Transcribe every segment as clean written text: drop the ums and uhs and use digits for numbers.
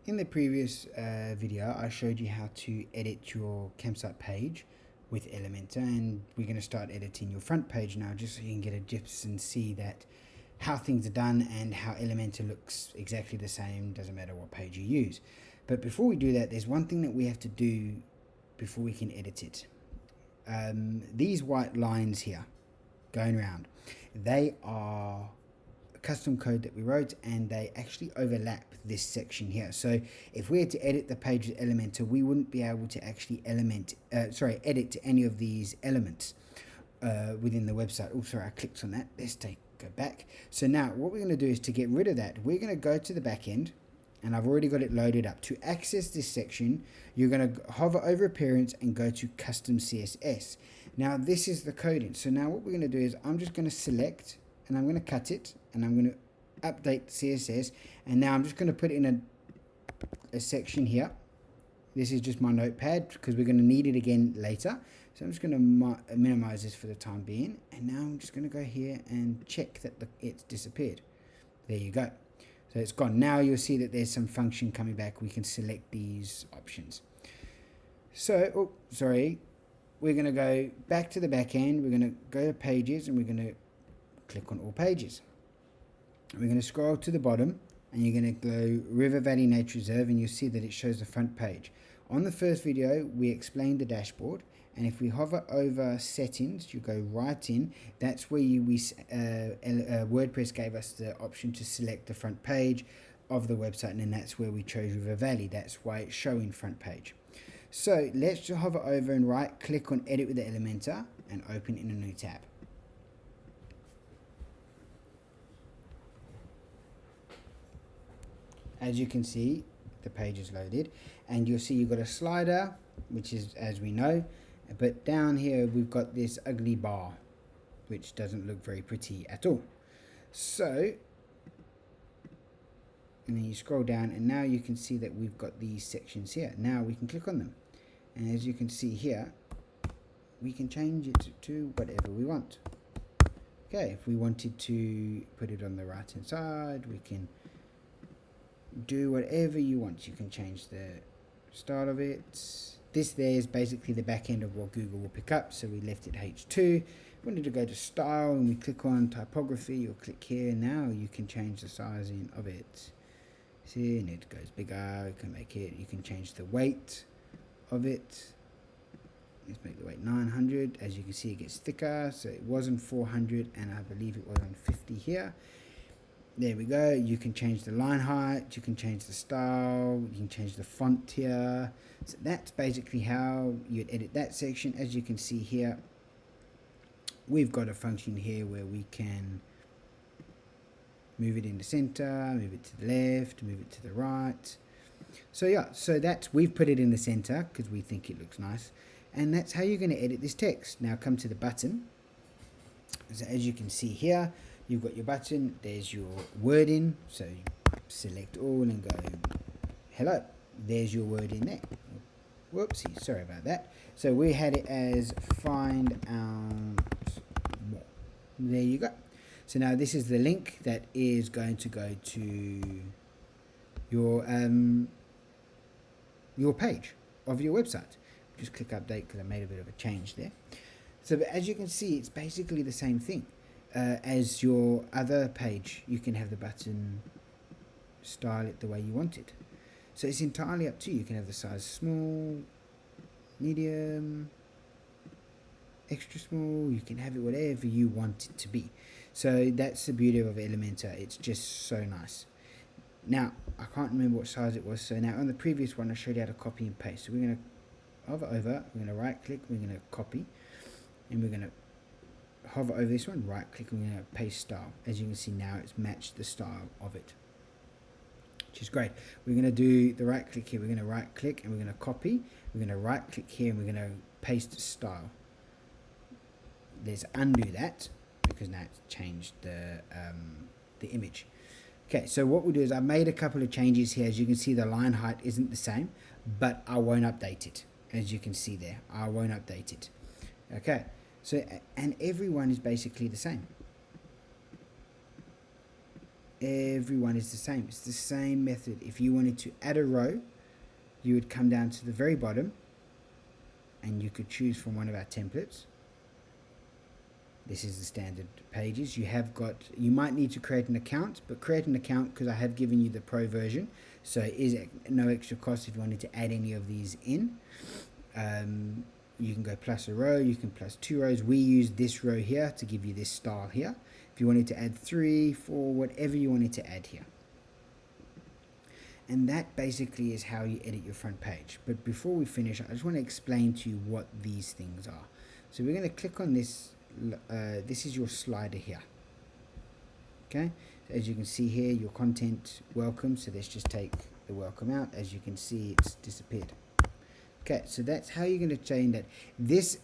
In the previous video, I showed you how to edit your campsite page with Elementor, and we're going to start editing your front page now, just so you can get a gist and see that how things are done and how Elementor looks exactly the same, doesn't matter what page you use. But before we do that, there's one thing that we have to do before we can edit it. These white lines here going around, they are custom code that we wrote, and they actually overlap this section here. So if we had to edit the page with Elementor, we wouldn't be able to actually edit any of these elements within the website. Oh, sorry, I clicked on that. Let's go back. So now what we're going to do is, to get rid of that, we're going to go to the back end, and I've already got it loaded up. To access this section, you're going to hover over appearance and go to custom CSS. Now this is the coding. So now what we're going to do is, I'm just going to select, and I'm going to cut it, and I'm going to update CSS, and now I'm just going to put in a section here. This is just my notepad because we're going to need it again later. So I'm just going to minimize this for the time being, and now I'm just going to go here and check that it's disappeared. There you go. So it's gone. Now you'll see that there's some function coming back. We can select these options. So, we're going to go back to the back end. We're going to go to pages, and we're going to click on all pages. We're going to scroll to the bottom, and you're going to go River Valley Nature Reserve, and you'll see that it shows the front page. On the first video, we explained the dashboard, and if we hover over settings, you go right in. That's where WordPress gave us the option to select the front page of the website, and then that's where we chose River Valley. That's why it's showing front page. So let's just hover over and right click on Edit with the Elementor and open in a new tab. As you can see, the page is loaded, and you'll see you've got a slider, which is as we know, but down here we've got this ugly bar, which doesn't look very pretty at all. So, and then you scroll down, and now you can see that we've got these sections here. Now we can click on them, and as you can see here, we can change it to whatever we want. Okay, if we wanted to put it on the right hand side, we can do whatever you want. You can change the style of it. This there is basically the back end of what Google will pick up, so we left it H2. We wanted to go to style, and we click on typography. You'll click here. Now you can change the sizing of it. See, and it goes bigger. You can make it. You can change the weight of it. Let's make the weight 900. As you can see, it gets thicker. So it was on 400, and I believe it was on 50 here. There we go. You can change the line height, you can change the style, you can change the font here. So that's basically how you'd edit that section. As you can see here, we've got a function here where we can move it in the center, move it to the left, move it to the right. So yeah, we've put it in the center because we think it looks nice, and that's how you're going to edit this text. Now come to the button. So as you can see here, you've got your button, there's your wording, so you select all and go hello, there's your wording there. Whoopsie, sorry about that. So we had it as find out more. There you go. So now this is the link that is going to go to your page of your website. Just click update because I made a bit of a change there. So but as you can see, it's basically the same thing. As your other page, you can have the button style it the way you want it. So it's entirely up to you. You can have the size small, medium, extra small. You can have it whatever you want it to be. So that's the beauty of Elementor. It's just so nice. Now, I can't remember what size it was. So now on the previous one, I showed you how to copy and paste. So we're going to hover over, we're going to right click, we're going to copy, and we're going to hover over this one, right click, and we're going to paste style. As you can see now, it's matched the style of it, which is great. We're going to do the right click here. We're going to right click, and we're going to copy. We're going to right click here, and we're going to paste style. Let's undo that because now it's changed the image. Okay, so what we'll do is I've made a couple of changes here. As you can see, the line height isn't the same, but I won't update it. As you can see there, I won't update it. Okay. So, and everyone is basically the same. everyone is the same. It's the same method. If you wanted to add a row, you would come down to the very bottom and you could choose from one of our templates. This is the standard pages. You might need to create an account, but create an account because I have given you the pro version, so it is no extra cost if you wanted to add any of these in. You can go plus a row, you can plus 2 rows. We use this row here to give you this style here. If you wanted to add 3, 4, whatever you wanted to add here. And that basically is how you edit your front page. But before we finish, I just want to explain to you what these things are. So we're going to click on this. This is your slider here. Okay, so as you can see here, your content welcome. So let's just take the welcome out. As you can see, it's disappeared. Okay, so that's how you're going to change that. This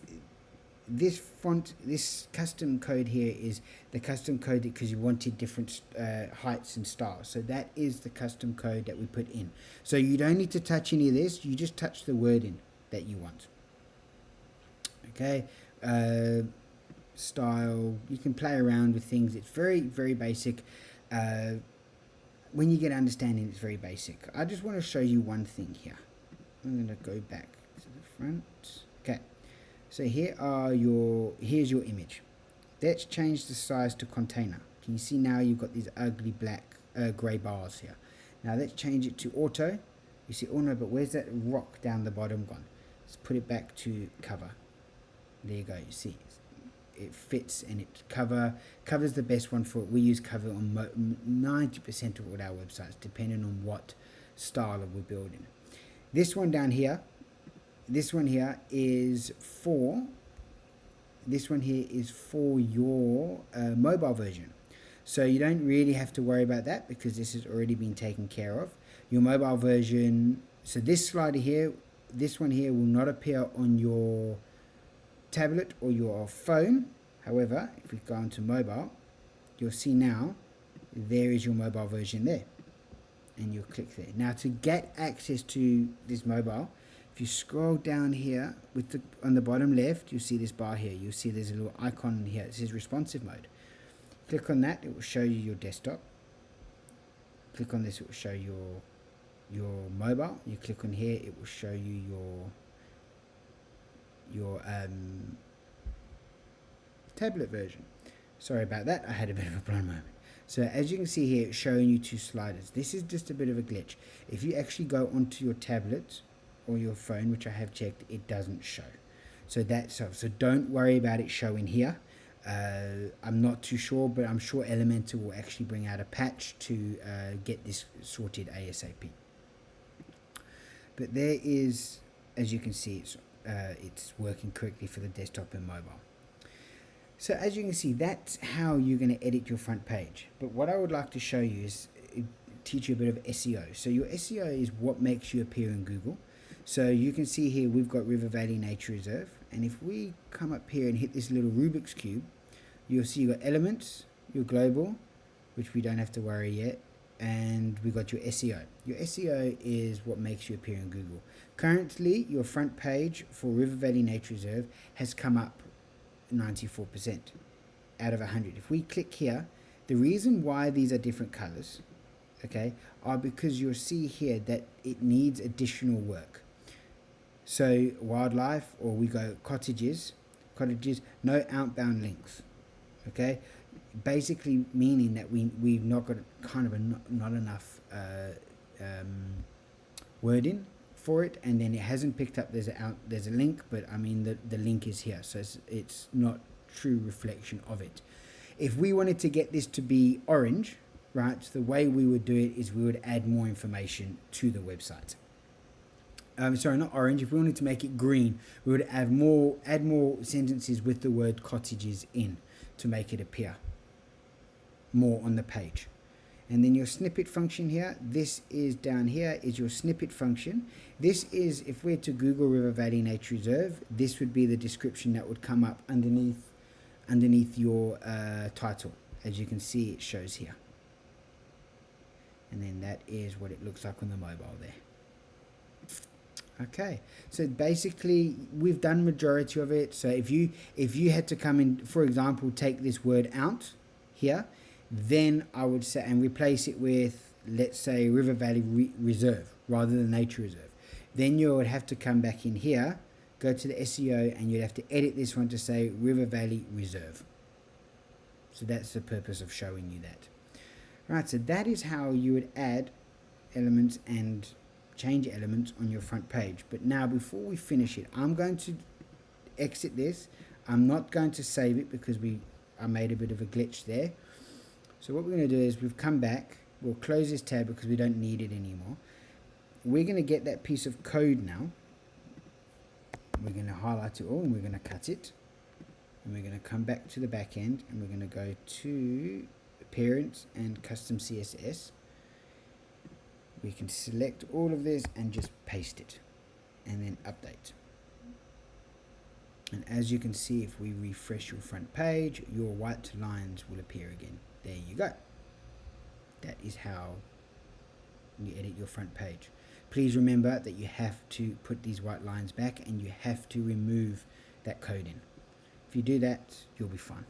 font, this custom code here is the custom code because you wanted different heights and styles. So that is the custom code that we put in. So you don't need to touch any of this. You just touch the wording that you want. Okay, style. You can play around with things. It's very, very basic. When you get understanding, it's very basic. I just want to show you one thing here. I'm going to go back to the front. Okay, so here's your image. Let's change the size to container. Can you see now you've got these ugly black grey bars here. Now let's change it to auto. You see, oh no, but where's that rock down the bottom gone? Let's put it back to cover. There you go. You see, it fits and it covers the best one for it. We use cover on 90% of all our websites, depending on what style we're building. This one down here, this one here is for your mobile version. So you don't really have to worry about that because this has already been taken care of. Your mobile version, so this slider here, this one here will not appear on your tablet or your phone. However, if we go onto mobile, you'll see now there is your mobile version there. And you'll click there. Now to get access to this mobile, if you scroll down here on the bottom left, you'll see this bar here. You'll see there's a little icon here. It says responsive mode. Click on that, it will show you your desktop. Click on this, it will show your mobile. You click on here, it will show you your tablet version. Sorry about that, I had a bit of a blind moment. So as you can see here, it's showing you 2 sliders. This is just a bit of a glitch. If you actually go onto your tablet or your phone, which I have checked, it doesn't show. So so don't worry about it showing here. I'm not too sure, but I'm sure Elementor will actually bring out a patch to get this sorted ASAP. But there is, as you can see, it's working correctly for the desktop and mobile. So as you can see, that's how you're going to edit your front page. But what I would like to show you is teach you a bit of SEO. So your SEO is what makes you appear in Google. So you can see here we've got River Valley Nature Reserve. And if we come up here and hit this little Rubik's Cube, you'll see you've got elements, your global, which we don't have to worry yet. And we got your SEO. Your SEO is what makes you appear in Google. Currently, your front page for River Valley Nature Reserve has come up 94% out of 100. If we click here, the reason why these are different colors, okay, are because you'll see here that it needs additional work. So wildlife, or we go cottages, no outbound links, okay, basically meaning that we've not got not enough wording for it, and then it hasn't picked up there's a link, but I mean the link is here, so it's not true reflection of it. If we wanted to get this to be orange, right, the way we would do it is we would add more information to the website. Sorry, not orange. If we wanted to make it green, we would add more sentences with the word cottages in to make it appear more on the page. And then your snippet function here, this is down here, is your snippet function. This is, if we're to Google River Valley Nature Reserve, this would be the description that would come up underneath your title. As you can see, it shows here. And then that is what it looks like on the mobile there. Okay, so basically we've done majority of it. So if you had to come in, for example, take this word out here, then I would say, and replace it with, let's say, River Valley Reserve rather than Nature Reserve. Then you would have to come back in here, go to the SEO, and you'd have to edit this one to say River Valley Reserve. So that's the purpose of showing you that. Right, so that is how you would add elements and change elements on your front page. But now, before we finish it, I'm going to exit this. I'm not going to save it because I made a bit of a glitch there. So what we're going to do is we've come back. We'll close this tab because we don't need it anymore. We're going to get that piece of code now. We're going to highlight it all and we're going to cut it. And we're going to come back to the back end and we're going to go to Appearance and Custom CSS. We can select all of this and just paste it and then update. And as you can see, if we refresh your front page, your white lines will appear again. There you go. That is how you edit your front page. Please remember that you have to put these white lines back and you have to remove that code in. If you do that, you'll be fine.